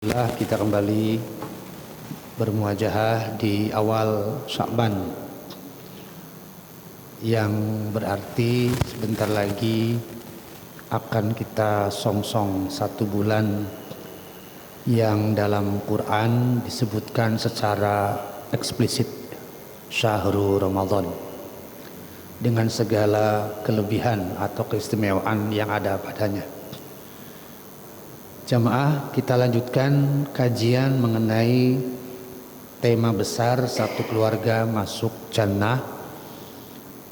Alhamdulillah kita kembali bermuajahah di awal Sya'ban, yang berarti sebentar lagi akan kita songsong 1 bulan yang dalam Quran disebutkan secara eksplisit Syahrul Ramadan, dengan segala kelebihan atau keistimewaan yang ada padanya. Jamaah, kita lanjutkan kajian mengenai tema besar satu keluarga masuk jannah.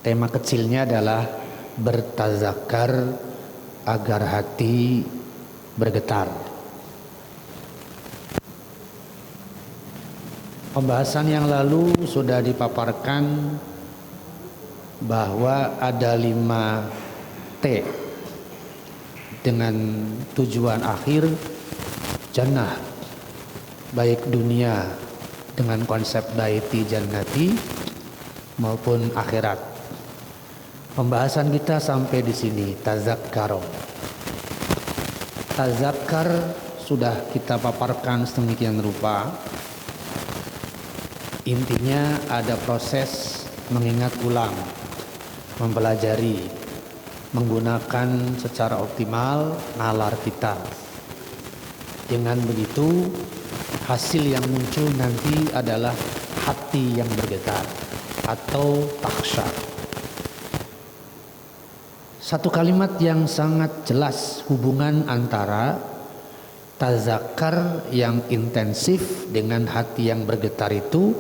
Tema kecilnya adalah bertazakar agar hati bergetar. Pembahasan yang lalu sudah dipaparkan bahwa ada 5 T dengan tujuan akhir jannah, baik dunia dengan konsep baiti jannati maupun akhirat. Pembahasan kita sampai di sini, tazakkaro. Tazakkar sudah kita paparkan sedemikian rupa. Intinya ada proses mengingat ulang, mempelajari, menggunakan secara optimal nalar kita. Dengan begitu hasil yang muncul nanti adalah hati yang bergetar atau taksha. Satu kalimat yang sangat jelas hubungan antara tazakkar yang intensif dengan hati yang bergetar itu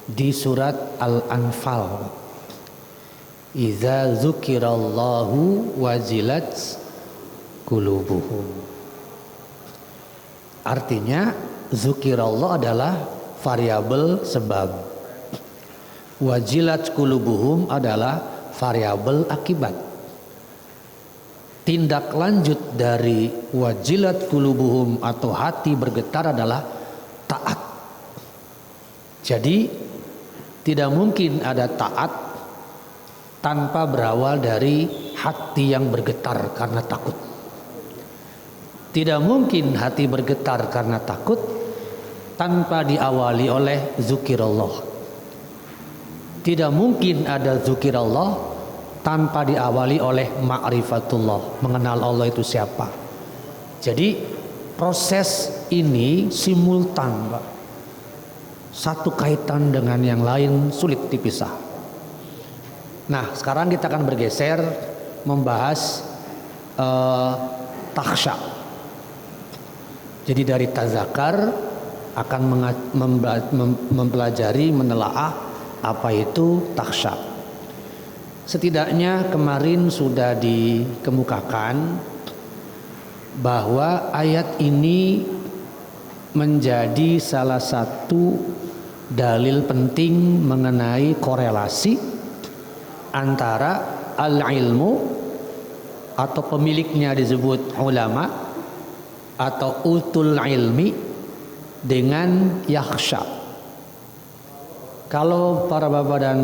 di surat Al-Anfal. Iza zukirallahu wajilat qulubuhum. Artinya zukirallah adalah variabel sebab, wajilat qulubuhum adalah variabel akibat. Tindak lanjut dari wajilat qulubuhum atau hati bergetar adalah taat. Jadi tidak mungkin ada taat tanpa berawal dari hati yang bergetar karena takut. Tidak mungkin hati bergetar karena takut tanpa diawali oleh zikirullah. Tidak mungkin ada zikirullah tanpa diawali oleh ma'rifatullah, mengenal Allah itu siapa. Jadi proses ini simultan, Pak. Satu kaitan dengan yang lain, sulit dipisah. Nah, sekarang kita akan bergeser membahas taksha. Jadi dari tazakar akan mempelajari, menelaah apa itu taksha. Setidaknya kemarin sudah dikemukakan bahwa ayat ini menjadi salah satu dalil penting mengenai korelasi antara al-ilmu atau pemiliknya disebut ulama atau utul ilmi dengan yakhsha. Kalau para bapak dan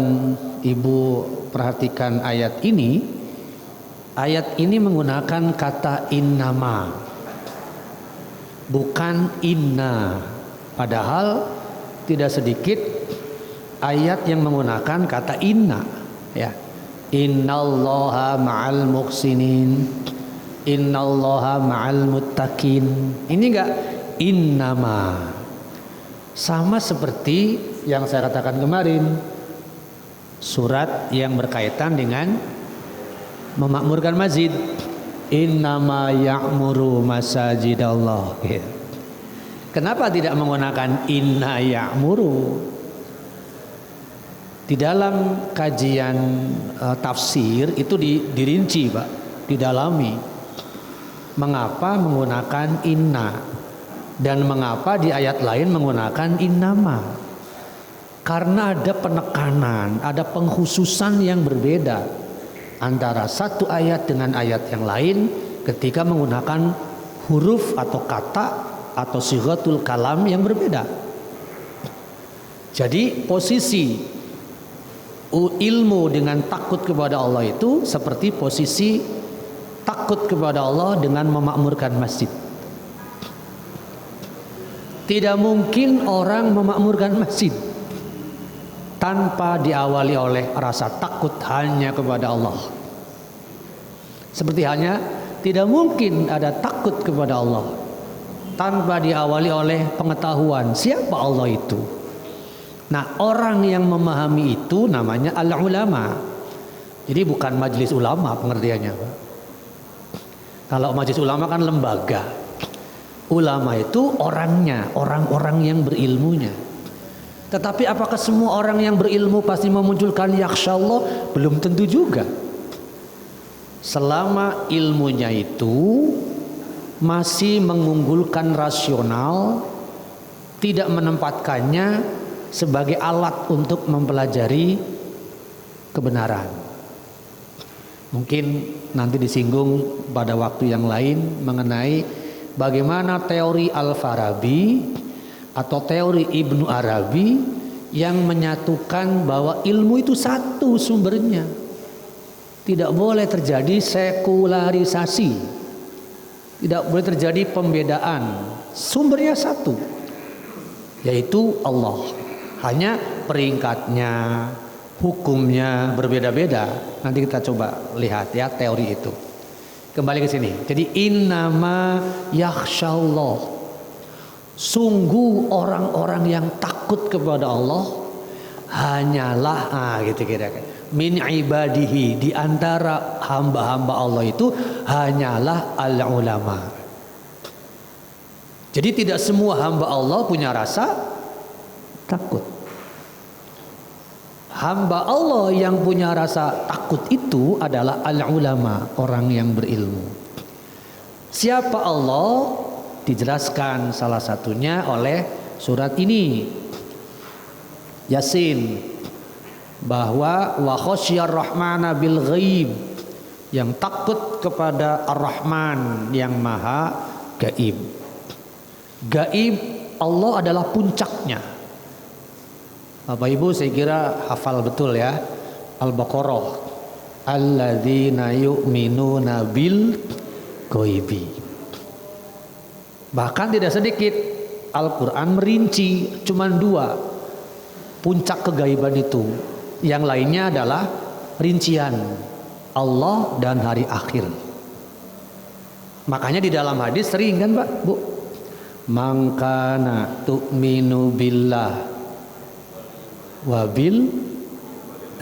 ibu perhatikan ayat ini menggunakan kata innama, bukan inna. Padahal tidak sedikit ayat yang menggunakan kata inna. Ya, innallaha ma'al muhsinin, innallaha ma'al muttaqin. Ini enggak innama. Sama seperti yang saya katakan kemarin, surat yang berkaitan dengan memakmurkan masjid, innama ya'muru masajidallah. Kenapa tidak menggunakan inna ya'muru? Di dalam kajian tafsir itu dirinci, Pak, didalami. Mengapa menggunakan inna dan mengapa di ayat lain menggunakan innama? Karena ada penekanan, ada pengkhususan yang berbeda antara satu ayat dengan ayat yang lain ketika menggunakan huruf atau kata atau sighatul kalam yang berbeda. Jadi posisi ilmu dengan takut kepada Allah itu seperti posisi takut kepada Allah dengan memakmurkan masjid. Tidak mungkin orang memakmurkan masjid tanpa diawali oleh rasa takut hanya kepada Allah. Seperti halnya tidak mungkin ada takut kepada Allah tanpa diawali oleh pengetahuan siapa Allah itu. Nah, orang yang memahami itu namanya al-ulama. Jadi bukan majelis ulama pengertiannya, Pak. Kalau majelis ulama kan lembaga. Ulama itu orangnya, orang-orang yang berilmunya. Tetapi apakah semua orang yang berilmu pasti memunculkan yakhsyallah? Belum tentu juga. Selama ilmunya itu masih mengunggulkan rasional, tidak menempatkannya sebagai alat untuk mempelajari kebenaran. Mungkin nanti disinggung pada waktu yang lain mengenai bagaimana teori Al-Farabi atau teori Ibnu Arabi yang menyatukan bahwa ilmu itu satu sumbernya. Tidak boleh terjadi sekularisasi. Tidak boleh terjadi pembedaan. Sumbernya satu, yaitu Allah. Hanya peringkatnya, hukumnya berbeda-beda. Nanti kita coba lihat ya teori itu. Kembali ke sini. Jadi innama yakhsyallah. Sungguh orang-orang yang takut kepada Allah hanyalah gitu kira-kira. Min ibadihi, di antara hamba-hamba Allah itu hanyalah al-ulama. Jadi tidak semua hamba Allah punya rasa takut. Hamba Allah yang punya rasa takut itu adalah al-ulama, orang yang berilmu. Siapa Allah? Dijelaskan salah satunya oleh surat ini, Yasin, bahwa wa khasyar rahmana bil ghaib, yang takut kepada Ar-Rahman yang maha gaib. Gaib Allah adalah puncaknya. Bapak Ibu saya kira hafal betul ya Al-Baqarah, alladzina yu'minuna bil ghaibi. Bahkan tidak sedikit Al-Quran merinci cuma 2 puncak kegaiban itu. Yang lainnya adalah rincian Allah dan hari akhir. Makanya di dalam hadis sering kan Pak, Bu, mangkana tu'minu billah wabil.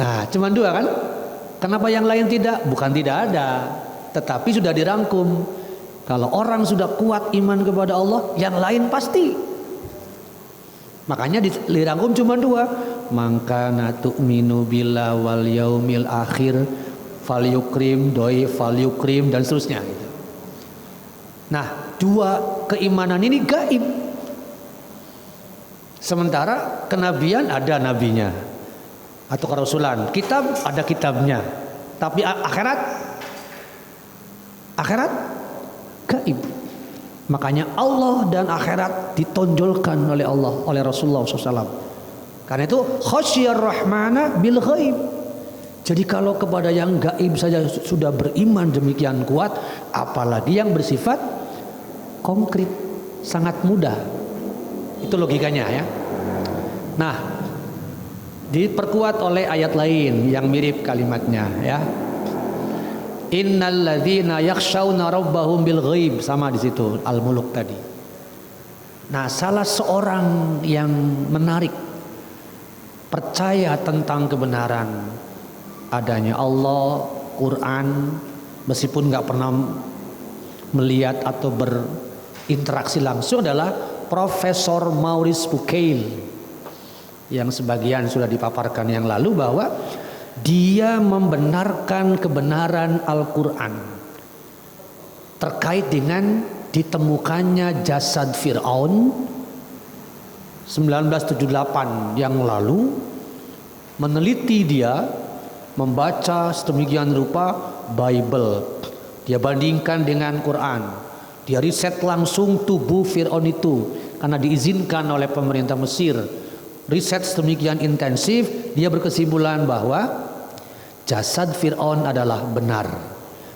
Nah cuma 2 kan. Kenapa yang lain tidak? Bukan tidak ada, tetapi sudah dirangkum. Kalau orang sudah kuat iman kepada Allah, yang lain pasti. Makanya dirangkum cuma 2. Mangkana tu'minu billah wal yaumil akhir falyukrim doi falyukrim dan seterusnya. Nah 2 keimanan ini gaib. Sementara kenabian ada nabinya atau kerasulan, kitab ada kitabnya, tapi akhirat gaib. Makanya Allah dan akhirat ditonjolkan oleh Allah, oleh Rasulullah SAW. Karena itu khasyar rahmana bil ghaib. Jadi kalau kepada yang gaib saja sudah beriman demikian kuat, apalagi yang bersifat konkret, sangat mudah. Itu logikanya ya. Nah, diperkuat oleh ayat lain yang mirip kalimatnya ya. Innal ladzina yakhshawna rabbahum bil ghaib, sama di situ Al-Muluk tadi. Nah, salah seorang yang menarik percaya tentang kebenaran adanya Allah, Quran, meskipun nggak pernah melihat atau berinteraksi langsung, adalah Profesor Maurice Bucaille, yang sebagian sudah dipaparkan yang lalu, bahwa dia membenarkan kebenaran Al-Quran terkait dengan ditemukannya jasad Fir'aun 1978 yang lalu. Meneliti dia, membaca sedemikian rupa Bible, dia bandingkan dengan Quran, dia riset langsung tubuh Fir'aun itu karena diizinkan oleh pemerintah Mesir. Riset sedemikian intensif, dia berkesimpulan bahwa jasad Fir'aun adalah benar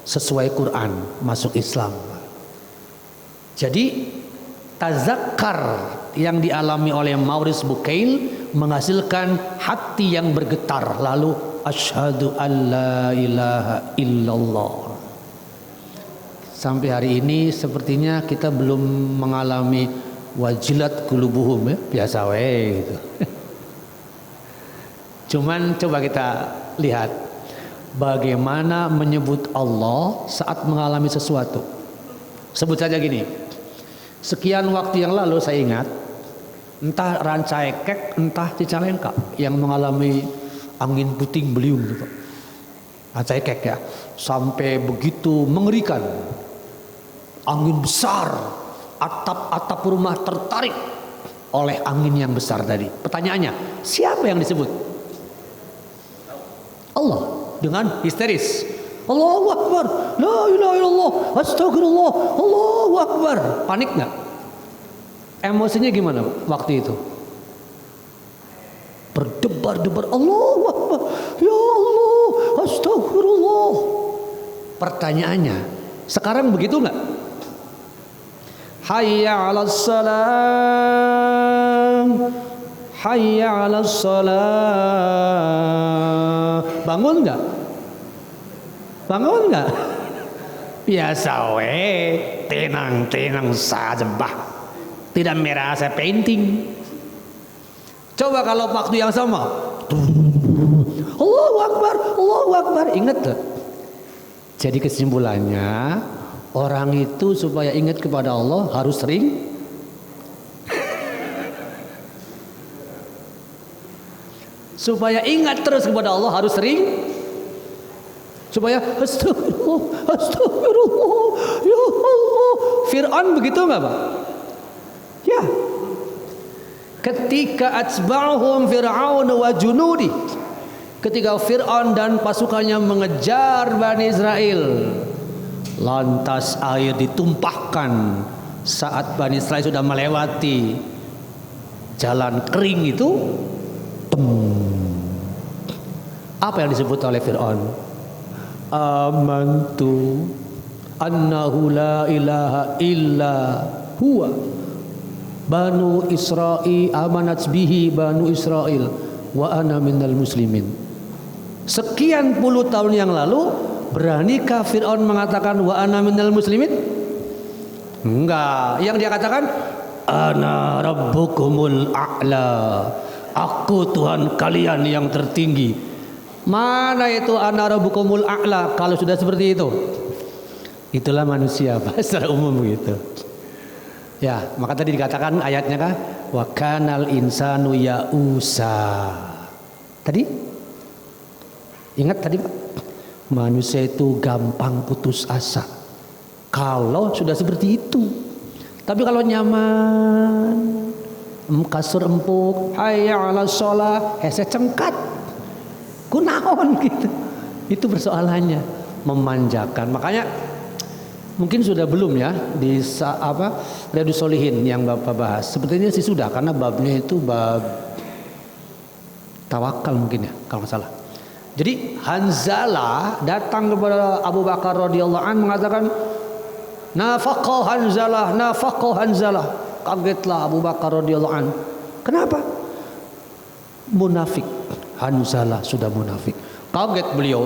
sesuai Quran, masuk Islam. Jadi tazakkar yang dialami oleh Maurice Bucaille menghasilkan hati yang bergetar, lalu asyhadu alla ilaha illallah. Sampai hari ini sepertinya kita belum mengalami wajilat qulubuhum, ya, biasa we gitu. Cuman coba kita lihat bagaimana menyebut Allah saat mengalami sesuatu. Sebut saja gini, sekian waktu yang lalu saya ingat, entah Rancaikek, entah Cicalengka yang mengalami angin puting beliung gitu. Rancaikek ya, sampai begitu mengerikan, angin besar, atap-atap rumah tertarik oleh angin yang besar tadi. Pertanyaannya, siapa yang disebut? Allah dengan histeris. Allahu Akbar, la ilaha illallah, astagfirullah, Allahu Akbar. Panik nggak? Emosinya gimana waktu itu? Berdebar-debar, Allahu Akbar, ya Allah, astagfirullah. Pertanyaannya, sekarang begitu nggak? Hayya 'alas salam, hayya 'alas salam. Bangun nggak? Bangun nggak? Biasa we, tenang-tenang saja bah. Tidak merasa penting. Coba kalau waktu yang sama, Allahu Akbar, Allahu Akbar. Ingat tuh. Jadi kesimpulannya, orang itu supaya ingat kepada Allah harus sering supaya ingat terus kepada Allah harus sering, supaya astagfirullah, astagfirullah, ya Allah. Fir'aun begitu nggak Pak? Ya. Ketika atba'uhum Fir'aun wa junudi, ketika Fir'aun dan pasukannya mengejar Bani Israel, lantas air ditumpahkan saat Bani Israel sudah melewati jalan kering itu. Apa yang disebut oleh Fir'aun? Amantu annahu la ilaha illa huwa Banu Israel amanat bihi Banu Israel wa ana minal muslimin. Sekian puluh tahun yang lalu, beranikah Fir'aun mengatakan wa ana minal muslimin? Enggak. Yang dia katakan ana rabbukumul a'la, aku Tuhan kalian yang tertinggi. Mana itu ana rabbukumul a'la kalau sudah seperti itu? Itulah manusia secara umum begitu. Ya, maka tadi dikatakan ayatnya kan wa kanal insanu ya'usa. Tadi ingat tadi Pak, manusia itu gampang putus asa kalau sudah seperti itu. Tapi kalau nyaman, kasur empuk, hayya 'alas shalah, hese cengkat, kunaon gitu. Itu persoalannya, memanjakan. Makanya mungkin sudah belum ya di Riyadhus Shalihin yang Bapak bahas. Sepertinya sih sudah, karena babnya itu bab tawakal mungkin ya kalau nggak salah. Jadi Hanzalah datang kepada Abu Bakar radhiyallahu anhu mengatakan, nafaqah Hanzalah, nafaqah Hanzalah. Kagetlah Abu Bakar radhiyallahu anhu. Kenapa? Munafik. Hanzalah sudah munafik. Kaget beliau.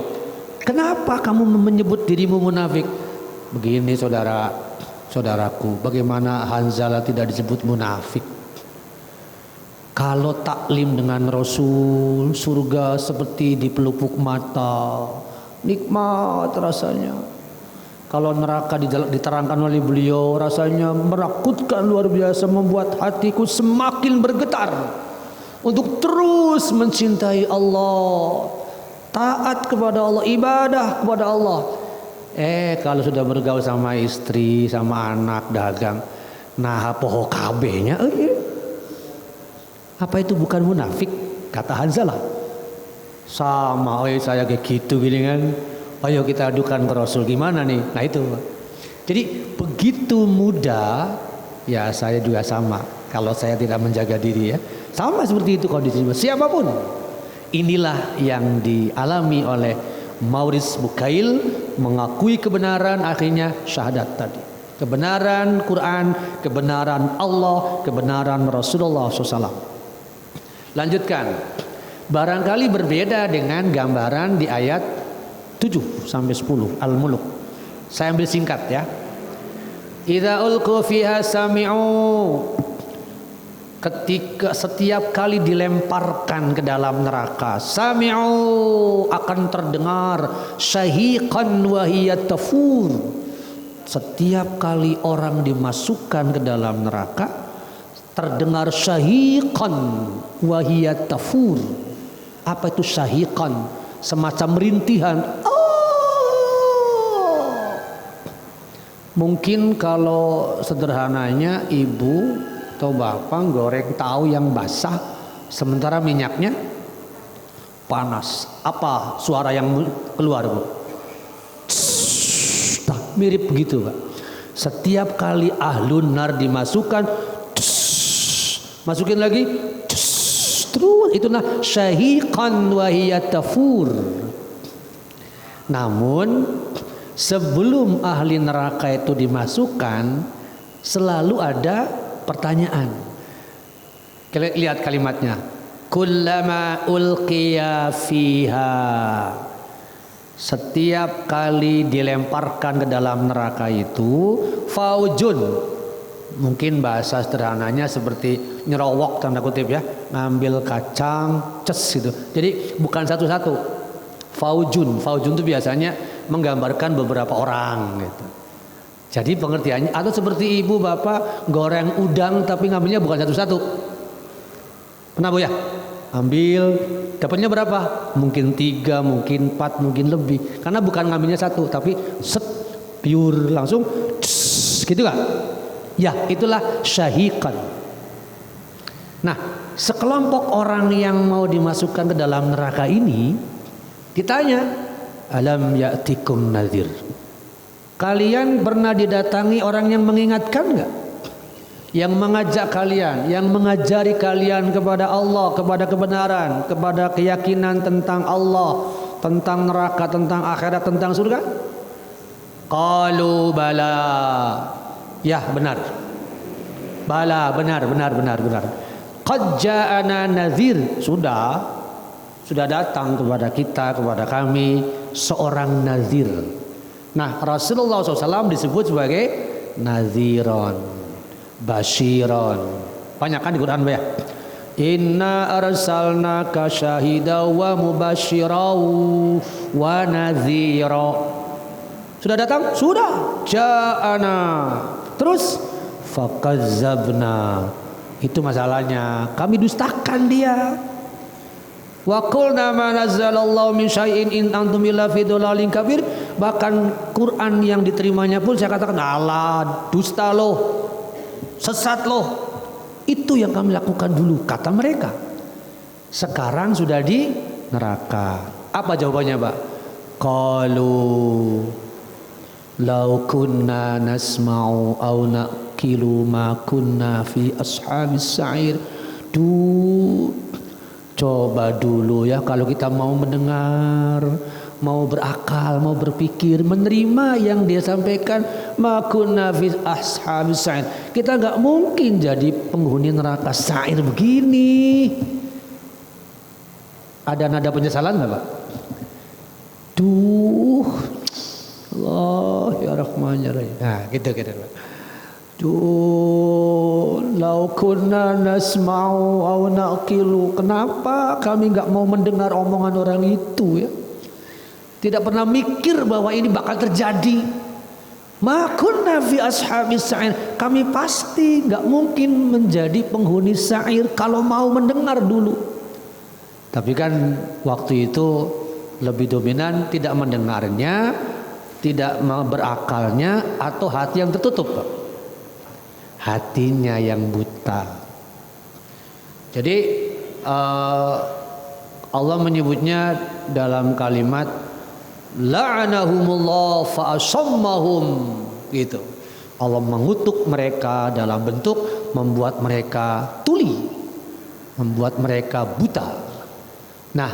Kenapa kamu menyebut dirimu munafik? Begini saudaraku, bagaimana Hanzalah tidak disebut munafik? Kalau taklim dengan Rasul, surga seperti di pelupuk mata, nikmat rasanya. Kalau neraka diterangkan oleh beliau, rasanya menakutkan luar biasa, membuat hatiku semakin bergetar untuk terus mencintai Allah, taat kepada Allah, ibadah kepada Allah. Kalau sudah bergaul sama istri, sama anak, dagang, nah poho kabehnya, apa itu bukan munafik? Kata Hanzalah. Sama, saya kayak gitu gini kan. Ayo kita adukan ke Rasul, gimana nih? Nah itu. Jadi begitu mudah, ya saya juga sama. Kalau saya tidak menjaga diri ya, sama seperti itu kondisinya. Siapapun. Inilah yang dialami oleh Maurice Bucaille, mengakui kebenaran, akhirnya syahadat tadi. Kebenaran Quran, kebenaran Allah, kebenaran Rasulullah SAW. Lanjutkan. Barangkali berbeda dengan gambaran di ayat 7 sampai 10 Al-Mulk. Saya ambil singkat ya. Idza ulqu fiha sami'u, ketika setiap kali dilemparkan ke dalam neraka, sami'u, akan terdengar syahiqan wa hiya tafur. Setiap kali orang dimasukkan ke dalam neraka, terdengar syahiqan wa hiya tafur. Apa itu syahiqan? Semacam rintihan. Mungkin kalau sederhananya ibu atau bapak goreng tahu yang basah sementara minyaknya panas. Apa suara yang keluar, Bu? Mirip begitu, Pak. Setiap kali ahlun nar dimasukkan, masukin lagi, terus itulah syahiqan wa hiya tafur. Namun sebelum ahli neraka itu dimasukkan, selalu ada pertanyaan. Lihat kalimatnya. Kullama ulqiya fiha. Setiap kali dilemparkan ke dalam neraka itu, faujun. Mungkin bahasa sederhananya seperti nyerowok tanda kutip ya, ngambil kacang, ces gitu. Jadi bukan satu-satu. Faujun itu biasanya menggambarkan beberapa orang gitu. Jadi pengertiannya atau seperti ibu bapak goreng udang tapi ngambilnya bukan satu-satu. Pernah Bu ya? Ambil, dapatnya berapa? Mungkin 3, mungkin 4, mungkin lebih. Karena bukan ngambilnya satu, tapi set pure langsung gitu kan? Ya, itulah syahiqan. Nah, sekelompok orang yang mau dimasukkan ke dalam neraka ini ditanya, alam ya'tikum nadhir. Kalian pernah didatangi orang yang mengingatkan enggak? Yang mengajak kalian, yang mengajari kalian kepada Allah, kepada kebenaran, kepada keyakinan tentang Allah, tentang neraka, tentang akhirat, tentang surga? Qalu bala. Ya, benar. Bala, benar. Qad ja'ana nadhir. Sudah datang kepada kita, kepada kami seorang nadhir. Nah, Rasulullah SAW disebut sebagai nadhiron, basyiron. Banyak kan di Quran ya. Inna arsalnaka syahida wa mubashshira wa nadhira. Sudah datang? Sudah. Ja'ana. Terus fakazzabna. Itu masalahnya. Kami dustakan dia. Wa qulna ma nazzalallahu min syai'in in antum illa fi dhalalin kabir. Bahkan Quran yang diterimanya pun saya katakan alah, dusta loh, sesat loh. Itu yang kami lakukan dulu, kata mereka. Sekarang sudah di neraka. Apa jawabannya, Pak? Qalu law kunna nasma'u aw naqilu ma kunna fi ashabis sa'ir. Coba dulu ya, kalau kita mau mendengar, mau berakal, mau berpikir, menerima yang dia sampaikan, ma kunna fi ashabis sa'ir. Kita nggak mungkin jadi penghuni neraka sa'ir begini. Ada nada penyesalan nggak, Pak? Allah ya Rahman ya Rahim. Nah, gitu Pak. Lau kunna nasma'u aw naqilu. Kenapa kami nggak mau mendengar omongan orang itu ya? Tidak pernah mikir bahwa ini bakal terjadi. Ma kunna fi ashabis sa'ir. Kami pasti nggak mungkin menjadi penghuni sa'ir kalau mau mendengar dulu. Tapi kan waktu itu lebih dominan tidak mendengarnya, tidak berakalnya, atau hati yang tertutup, Pak. Hatinya yang buta. Jadi Allah menyebutnya dalam kalimat la'anahumullah fa'asammahum, gitu. Allah mengutuk mereka dalam bentuk membuat mereka tuli, membuat mereka buta. Nah,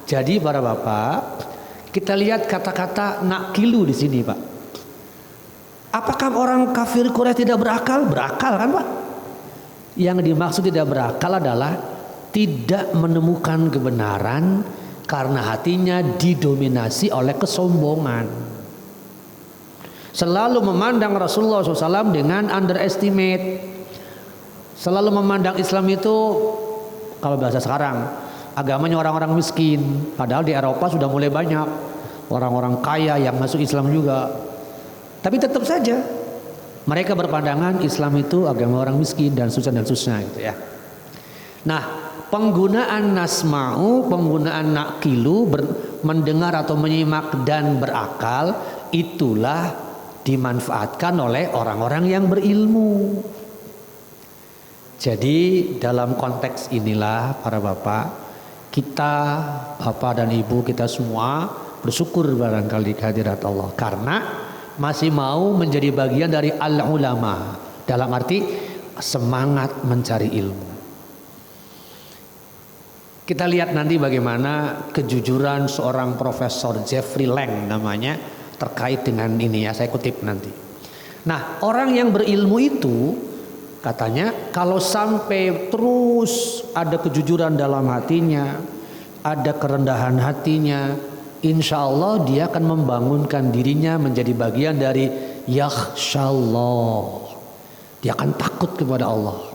jadi para bapak, kita lihat kata-kata nakilu di sini, Pak. Apakah orang kafir Quraisy tidak berakal? Berakal kan Pak? Yang dimaksud tidak berakal adalah tidak menemukan kebenaran karena hatinya didominasi oleh kesombongan. Selalu memandang Rasulullah SAW dengan underestimate. Selalu memandang Islam itu, kalau bahasa sekarang, agamanya orang-orang miskin. Padahal di Eropa sudah mulai banyak orang-orang kaya yang masuk Islam juga. Tapi tetap saja mereka berpandangan Islam itu agama orang miskin dan seterusnya gitu ya. Nah, penggunaan nasma'u, penggunaan naqilu, mendengar atau menyimak dan berakal, itulah dimanfaatkan oleh orang-orang yang berilmu. Jadi dalam konteks inilah para bapak, kita bapak dan ibu kita semua bersyukur barangkali kehadirat Allah karena masih mau menjadi bagian dari al-ulama, dalam arti semangat mencari ilmu. Kita lihat nanti bagaimana kejujuran seorang Profesor Jeffrey Lang namanya terkait dengan ini ya, saya kutip nanti. Nah, orang yang berilmu itu katanya kalau sampai terus ada kejujuran dalam hatinya, ada kerendahan hatinya, insya Allah dia akan membangunkan dirinya menjadi bagian dari yakhsyallah. Dia akan takut kepada Allah.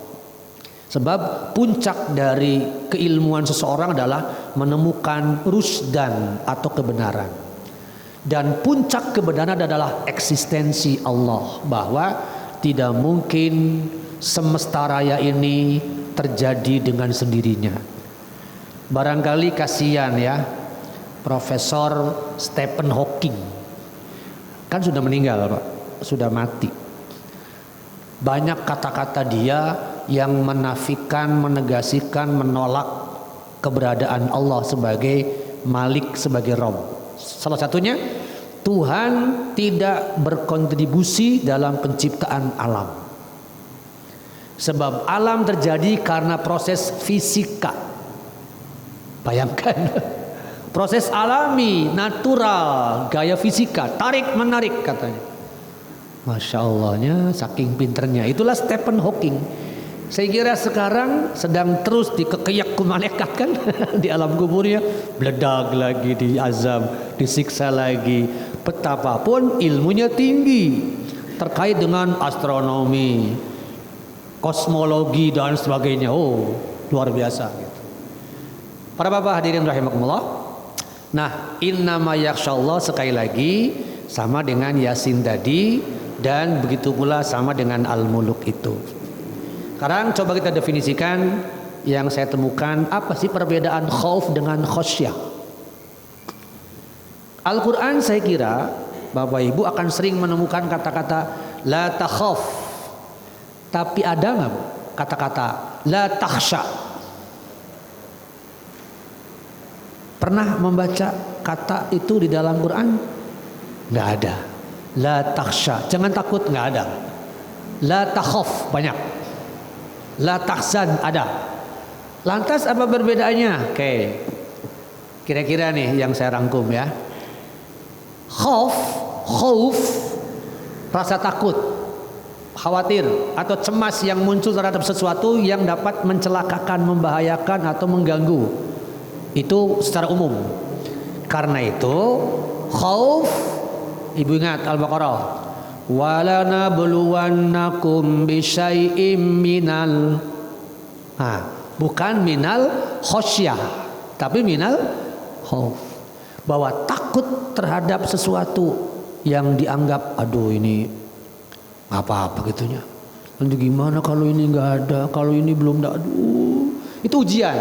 Sebab puncak dari keilmuan seseorang adalah menemukan rusdan atau kebenaran. Dan puncak kebenaran adalah eksistensi Allah, bahwa tidak mungkin semesta raya ini terjadi dengan sendirinya. Barangkali kasihan ya Profesor Stephen Hawking, kan sudah meninggal Pak, sudah mati. Banyak kata-kata dia yang menafikan, menegasikan, menolak keberadaan Allah sebagai Malik, sebagai Rabb. Salah satunya, Tuhan tidak berkontribusi dalam penciptaan alam. Sebab alam terjadi karena proses fisika. Bayangkan, proses alami, natural, gaya fisika, tarik menarik katanya. Masya Allahnya, saking pinternya. Itulah Stephen Hawking. Saya kira sekarang sedang terus dikekeyak ku malaikat kan di alam kuburnya, beledak lagi, diazab, disiksa lagi. Betapapun ilmunya tinggi terkait dengan astronomi, kosmologi dan sebagainya. Oh, luar biasa gitu. Para bapak hadirin rahimakumullah. Nah, innama yakhsyallah sekali lagi sama dengan Yasin tadi, dan begitu pula sama dengan Al-Muluk itu. Sekarang coba kita definisikan yang saya temukan, apa sih perbedaan khauf dengan khosyah. Al-Quran saya kira Bapak Ibu akan sering menemukan kata-kata la takhaf, tapi ada nggak kata-kata la takhsha? Pernah membaca kata itu di dalam Quran? Nggak ada. La takhsha, jangan takut, nggak ada. La takhaf banyak. La tahzan ada. Lantas apa perbedaannya? Oke. Kira-kira nih yang saya rangkum ya. Khauf, rasa takut, khawatir atau cemas yang muncul terhadap sesuatu yang dapat mencelakakan, membahayakan atau mengganggu. Itu secara umum. Karena itu khauf, Ibu ingat Al-Baqarah, walana buluwannakum bisyai'im minal, bukan minal khosyah, tapi minal khauf, bahwa takut terhadap sesuatu yang dianggap aduh ini apa-apa gitunya. Nanti gimana kalau ini nggak ada, kalau ini belum ada, aduh, itu ujian.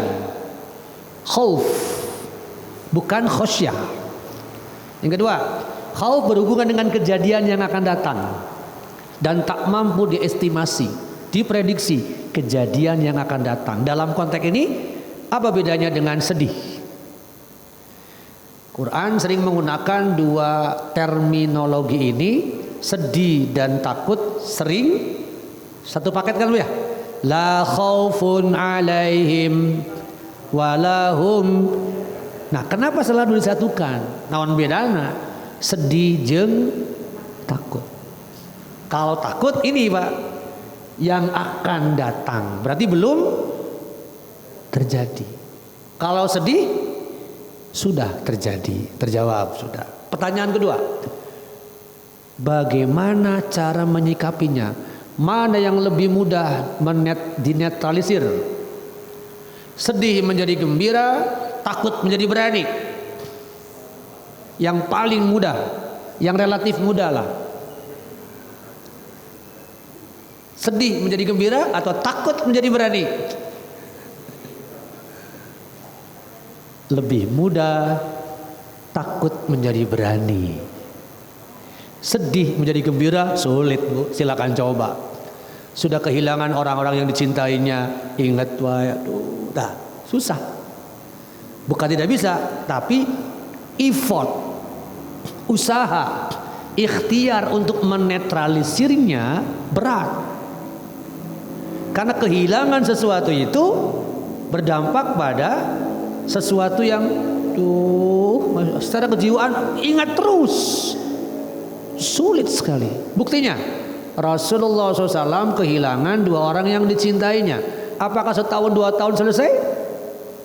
Khauf bukan khosyah. Yang kedua, khauf berhubungan dengan kejadian yang akan datang dan tak mampu diestimasi, diprediksi kejadian yang akan datang. Dalam konteks ini apa bedanya dengan sedih? Quran sering menggunakan dua terminologi ini, sedih dan takut sering satu paket kan lu ya? La khaufun alaihim walahum. Nah, kenapa selalu disatukan? Naon bedana? Sedih jeung takut. Kalau takut ini Pak, yang akan datang, berarti belum terjadi. Kalau sedih sudah terjadi, terjawab sudah. Pertanyaan kedua, bagaimana cara menyikapinya? Mana yang lebih mudah dinetralisir? Sedih menjadi gembira, takut menjadi berani. Yang paling mudah, yang relatif mudah lah. Sedih menjadi gembira atau takut menjadi berani? Lebih mudah takut menjadi berani. Sedih menjadi gembira sulit Bu, silakan coba. Sudah kehilangan orang-orang yang dicintainya, ingat wae, aduh, susah. Bukan tidak bisa, tapi effort, usaha, ikhtiar untuk menetralisirnya berat. Karena kehilangan sesuatu itu berdampak pada sesuatu yang secara kejiwaan ingat terus, sulit sekali. Buktinya Rasulullah SAW kehilangan 2 orang yang dicintainya. Apakah setahun 2 tahun selesai?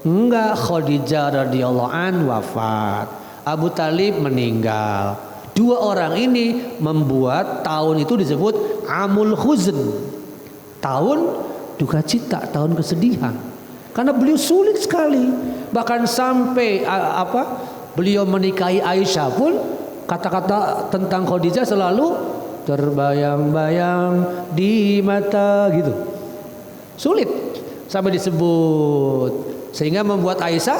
Enggak. Khadijah radhiyallahu an wafat, Abu Talib meninggal. 2 orang ini membuat tahun itu disebut Amul Huzn, tahun duka cita, tahun kesedihan. Karena beliau sulit sekali. Bahkan sampai beliau menikahi Aisyah pun kata-kata tentang Khadijah selalu terbayang-bayang di mata gitu. Sulit sampai disebut, sehingga membuat Aisyah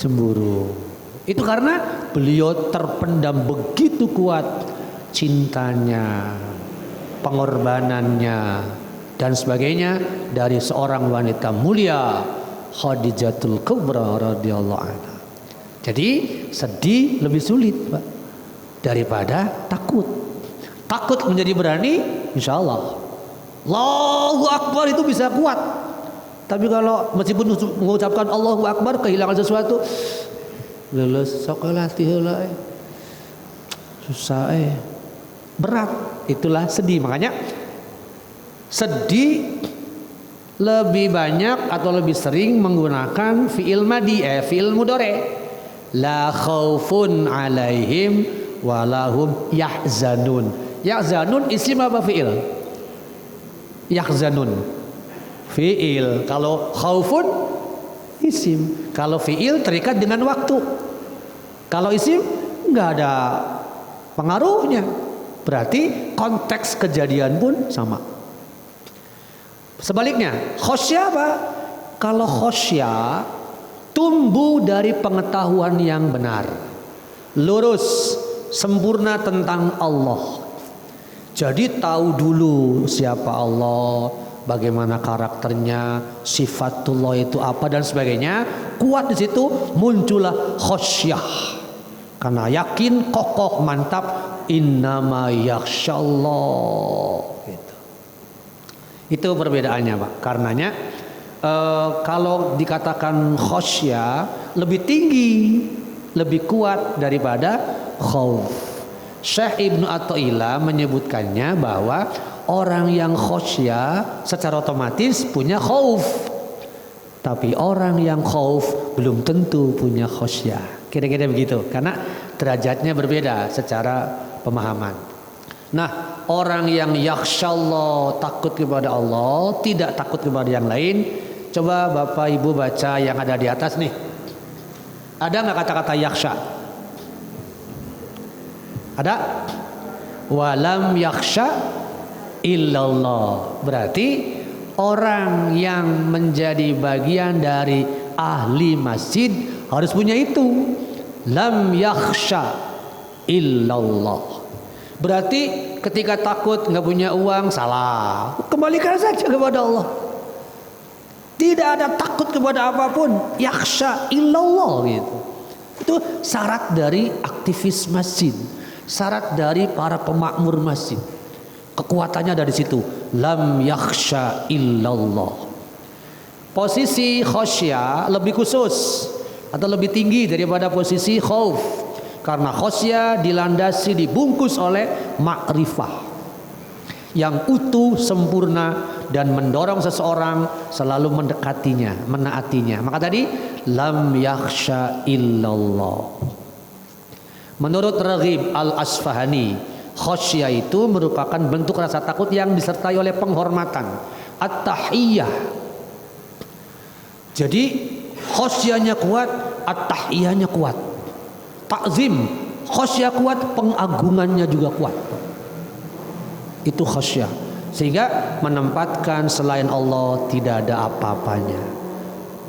cemburu. Itu karena beliau terpendam begitu kuat cintanya, pengorbanannya dan sebagainya dari seorang wanita mulia, Khadijatul Kubra radhiyallahu anha. Jadi sedih lebih sulit Pak daripada takut. Takut menjadi berani, insya Allah Allahu Akbar itu bisa kuat. Tapi kalau meskipun mengucapkan Allahu Akbar kehilangan sesuatu, lulus sokolati heula susah berat, itulah sedih. Makanya sedih lebih banyak atau lebih sering menggunakan fi'il madi, fi'il mudhari. La khaufun alaihim walahum yahzanun. Yahzanun isim apa fi'il? Yahzanun fi'il. Kalau khaufun isim. Kalau fi'il terikat dengan waktu. Kalau isim enggak ada pengaruhnya. Berarti konteks kejadian pun sama. Sebaliknya, khosyah apa? Kalau khosyah tumbuh dari pengetahuan yang benar, lurus, sempurna tentang Allah. Jadi tahu dulu siapa Allah, bagaimana karakternya, sifatullah itu apa dan sebagainya. Kuat di situ muncullah khosyah. Karena yakin, kokoh, mantap, innama yakhsyallah. Itu perbedaannya Pak. Karenanya kalau dikatakan khosyah lebih tinggi, lebih kuat daripada khauf. Syekh Ibnu Athaillah menyebutkannya bahwa orang yang khosyah secara otomatis punya khauf. Tapi orang yang khauf belum tentu punya khosyah. Kira-kira begitu. Karena derajatnya berbeda secara pemahaman. Nah, orang yang yakhsyallah, takut kepada Allah, tidak takut kepada yang lain. Coba Bapak Ibu baca yang ada di atas nih. Ada nggak kata-kata yakhsha? Ada? Walam yakhsha illallah. Berarti orang yang menjadi bagian dari ahli masjid harus punya itu. Lam yakhsha illallah. Berarti ketika takut nggak punya uang, salah. Kembalikan saja kepada Allah. Tidak ada takut kepada apapun. Yakhsha illallah gitu. Itu syarat dari aktivis masjid, syarat dari para pemakmur masjid. Kekuatannya dari situ. Lam yakhsha illallah. Posisi khosyah lebih khusus atau lebih tinggi daripada posisi khauf. Karena khosyah dilandasi, dibungkus oleh makrifah. yang utuh, sempurna, dan mendorong seseorang selalu mendekatinya, menaatinya. Maka tadi lam yakhsha illallah. Menurut Raghib Al-Asfahani, khasyah itu merupakan bentuk rasa takut yang disertai oleh penghormatan, at-tahiyyah. Jadi khasyahnya kuat, at-tahiyyahnya kuat. Takzim, khasyah kuat, pengagungannya juga kuat. Itu khasyah. Sehingga menempatkan selain Allah tidak ada apa-apanya.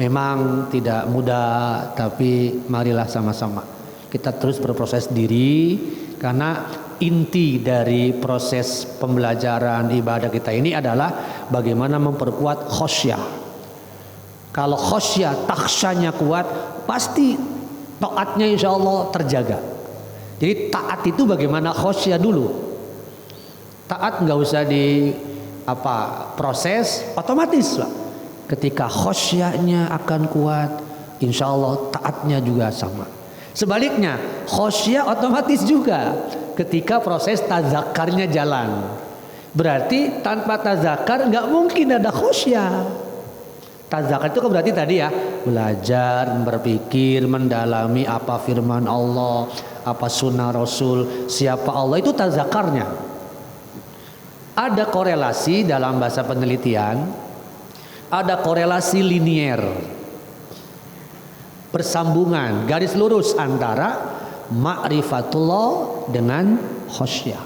Memang tidak mudah, tapi marilah sama-sama kita terus berproses diri, karena inti dari proses pembelajaran ibadah kita ini adalah bagaimana memperkuat khasyah. Kalau khasyah, takhsyanya kuat, pasti taatnya insya Allah terjaga. Jadi taat itu bagaimana khasyah dulu. Taat nggak usah proses, otomatis Pak. Ketika khosyahnya akan kuat, insya Allah taatnya juga sama. Sebaliknya khosyah otomatis juga ketika proses tazakarnya jalan. Berarti tanpa tazakar nggak mungkin ada khosyah. Tazakar itu kan berarti tadi ya, belajar, berpikir, mendalami apa firman Allah, apa sunnah Rasul, siapa Allah, itu tazakarnya. Ada korelasi dalam bahasa penelitian, ada korelasi linier, bersambungan, garis lurus antara ma'rifatullah dengan khasyah.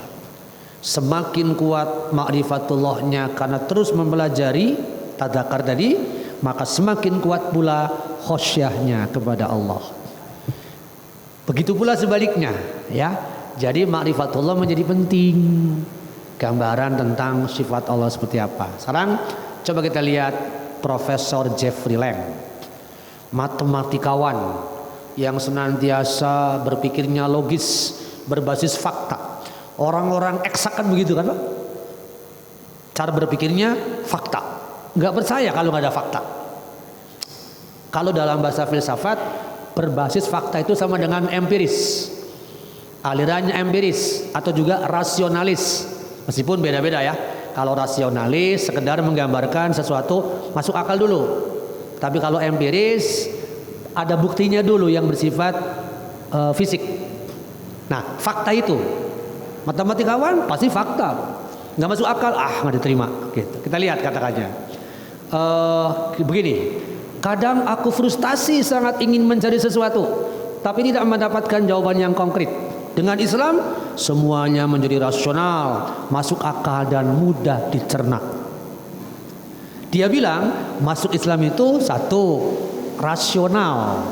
Semakin kuat ma'rifatullahnya karena terus mempelajari tadzakar tadi, maka semakin kuat pula khasyahnya kepada Allah. Begitu pula sebaliknya, ya. Jadi ma'rifatullah menjadi penting. Gambaran tentang sifat Allah seperti apa. Sekarang coba kita lihat Profesor Jeffrey Lang, matematikawan yang senantiasa berpikirnya logis, berbasis fakta. Orang-orang eksak kan begitu kan Pak? Cara berpikirnya fakta. Nggak percaya kalau nggak ada fakta. Kalau dalam bahasa filsafat, berbasis fakta itu sama dengan empiris. Alirannya empiris atau juga rasionalis. Meskipun beda-beda ya. Kalau rasionalis sekedar menggambarkan sesuatu masuk akal dulu. Tapi kalau empiris ada buktinya dulu yang bersifat fisik. Nah, fakta itu matematikawan pasti fakta. Nggak masuk akal, nggak diterima. Gitu. Kita lihat kata-katanya. Begini, kadang aku frustasi sangat ingin mencari sesuatu, tapi tidak mendapatkan jawaban yang konkret. Dengan Islam semuanya menjadi rasional, masuk akal dan mudah dicerna. Dia bilang masuk Islam itu satu, rasional,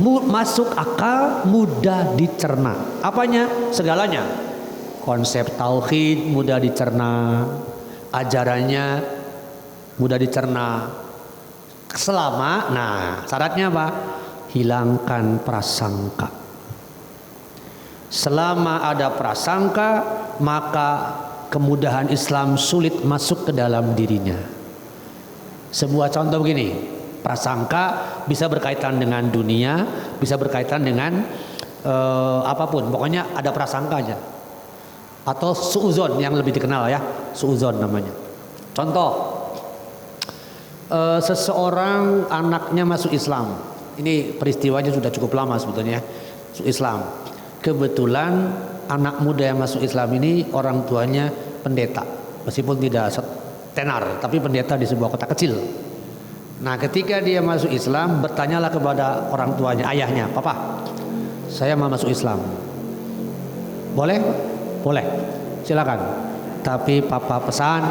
masuk akal, mudah dicerna. Apanya? Segalanya. Konsep tauhid mudah dicerna, ajarannya mudah dicerna. Selama, syaratnya apa? Hilangkan prasangka. Selama ada prasangka, maka kemudahan Islam sulit masuk ke dalam dirinya. Sebuah contoh begini, prasangka bisa berkaitan dengan dunia, bisa berkaitan dengan apapun, pokoknya ada prasangka aja. Atau suuzon yang lebih dikenal ya, suuzon namanya. Contoh, seseorang anaknya masuk Islam. Ini peristiwanya sudah cukup lama sebetulnya, masuk Islam. Kebetulan anak muda yang masuk Islam ini orang tuanya pendeta, meskipun tidak tenar, tapi pendeta di sebuah kota kecil. Nah, ketika dia masuk Islam, bertanyalah kepada orang tuanya, ayahnya, "Papa, saya mau masuk Islam. Boleh?" "Boleh. Silakan. Tapi papa pesan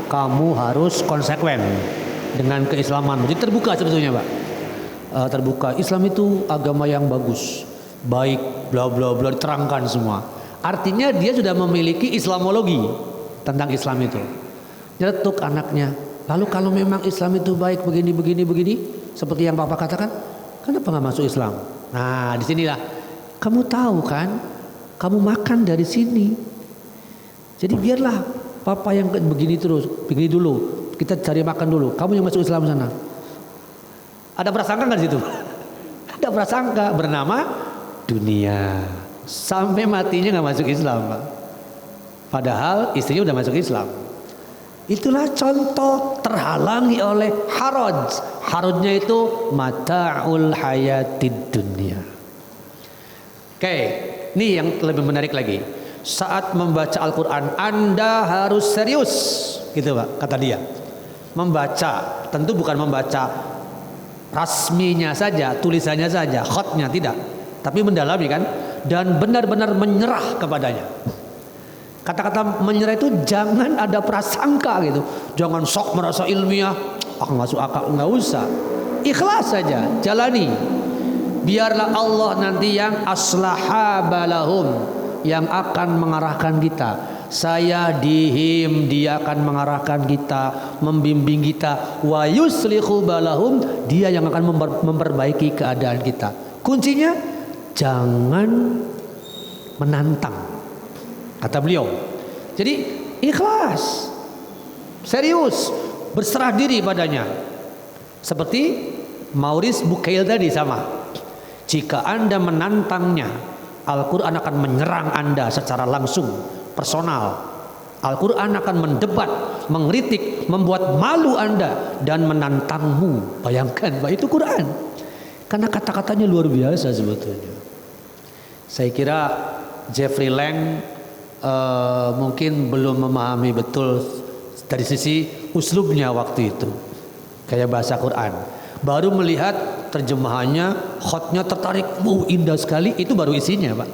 kamu harus konsekuen dengan keislaman." Jadi terbuka sebetulnya, Pak. Terbuka. Islam itu agama yang bagus, baik, bla bla bla, diterangkan semua. Artinya dia sudah memiliki Islamologi tentang Islam itu. Nyetuk anaknya. Lalu kalau memang Islam itu baik begini seperti yang papa katakan, kenapa nggak masuk Islam? Nah, disinilah kamu tahu kan, kamu makan dari sini. Jadi biarlah papa yang begini terus, begini dulu. Kita cari makan dulu. Kamu yang masuk Islam sana. Ada prasangka nggak di situ? Ada prasangka bernama dunia. Sampai matinya nggak masuk Islam, Pak. Padahal istrinya udah masuk Islam. Itulah contoh terhalangi oleh haraj. Harajnya itu mata'ul hayatid dunia. Oke, ini yang lebih menarik lagi. Saat membaca Al-Quran Anda harus serius, gitu Pak, kata dia. Membaca, tentu bukan membaca rasminya saja, tulisannya saja, khotnya tidak, tapi mendalami kan, dan benar-benar menyerah kepadanya. Kata-kata menyerah itu jangan ada prasangka gitu, jangan sok merasa ilmiah, masuk akal, nggak usah, ikhlas saja, jalani. Biarlah Allah nanti yang aslaha balahum, yang akan mengarahkan kita. Saya dihim, dia akan mengarahkan kita, membimbing kita. Wa yuslihu balahum, dia yang akan memperbaiki keadaan kita. Kuncinya jangan menantang, kata beliau. Jadi ikhlas, serius, berserah diri padanya. Seperti Maurice Bucaille tadi sama. Jika Anda menantangnya, Al-Quran akan menyerang Anda secara langsung, personal. Al-Quran akan mendebat, mengkritik, membuat malu Anda dan menantangmu. Bayangkan, Pak, itu Quran. Karena kata-katanya luar biasa sebetulnya. Saya kira Jeffrey Lang mungkin belum memahami betul dari sisi uslubnya waktu itu, kayak bahasa Quran. Baru melihat terjemahannya, khotnya tertarik, indah sekali, itu baru isinya Pak.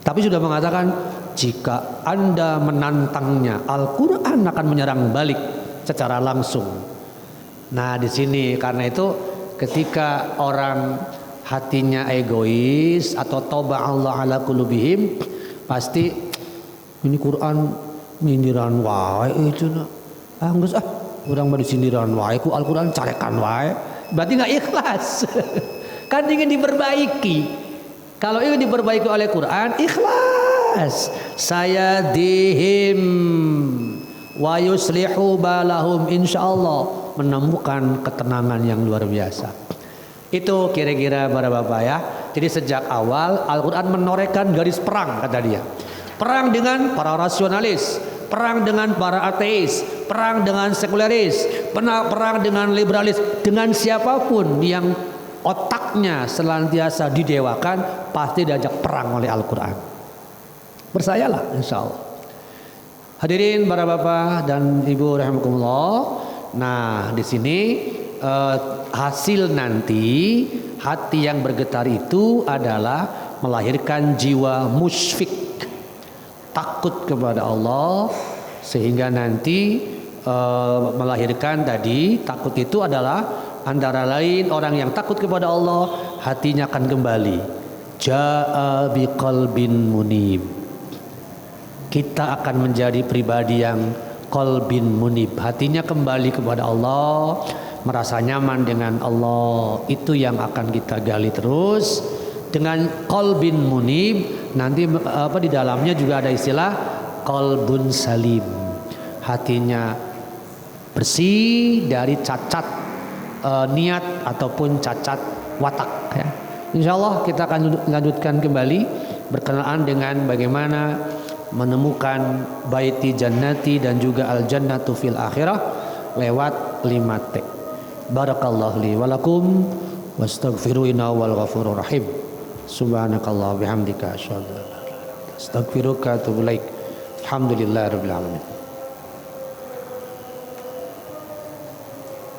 Tapi sudah mengatakan jika Anda menantangnya, Al-Quran akan menyerang balik secara langsung. Nah di sini karena itu ketika orang hatinya egois atau toba Allah ala qulubihim, pasti ini Quran nyindiran wae itu geus urang mah disindiran wae ku Al-Quran carekan wae, berarti nggak ikhlas. Kan ingin diperbaiki. Kalau ingin diperbaiki oleh Quran, ikhlas. Saya dihim wa yuslihu balahum, insyaallah menemukan ketenangan yang luar biasa. Itu kira-kira para bapak ya. Jadi sejak awal Al-Quran menorehkan garis perang, kata dia. Perang dengan para rasionalis, perang dengan para ateis, perang dengan sekuleris, perang dengan liberalis, dengan siapapun yang otaknya senantiasa didewakan, pasti diajak perang oleh Al-Quran. Percayalah, insya Allah. Hadirin para bapak dan ibu rahimakumullah. Nah di sini hasil nanti hati yang bergetar itu adalah melahirkan jiwa musyfik, takut kepada Allah, sehingga nanti melahirkan tadi takut itu adalah antara lain orang yang takut kepada Allah hatinya akan kembali ja'a biqalbin munib. Kita akan menjadi pribadi yang qalbin munib, hatinya kembali kepada Allah, merasa nyaman dengan Allah. Itu yang akan kita gali terus dengan qalbin munib. Nanti di dalamnya juga ada istilah qalbun salim, hatinya bersih dari cacat niat ataupun cacat watak ya. Insyaallah kita akan lanjutkan kembali berkenaan dengan bagaimana menemukan baiti jannati dan juga al jannatu fil akhirah lewat 5T. Barakallahu li walakum wastaghfiru innahu wal ghafurur rahim. Subhanakallah bihamdika asyhadu an la ilaha illa anta astaghfiruka wa atubu ilaik. Alhamdulillahirabbil alamin.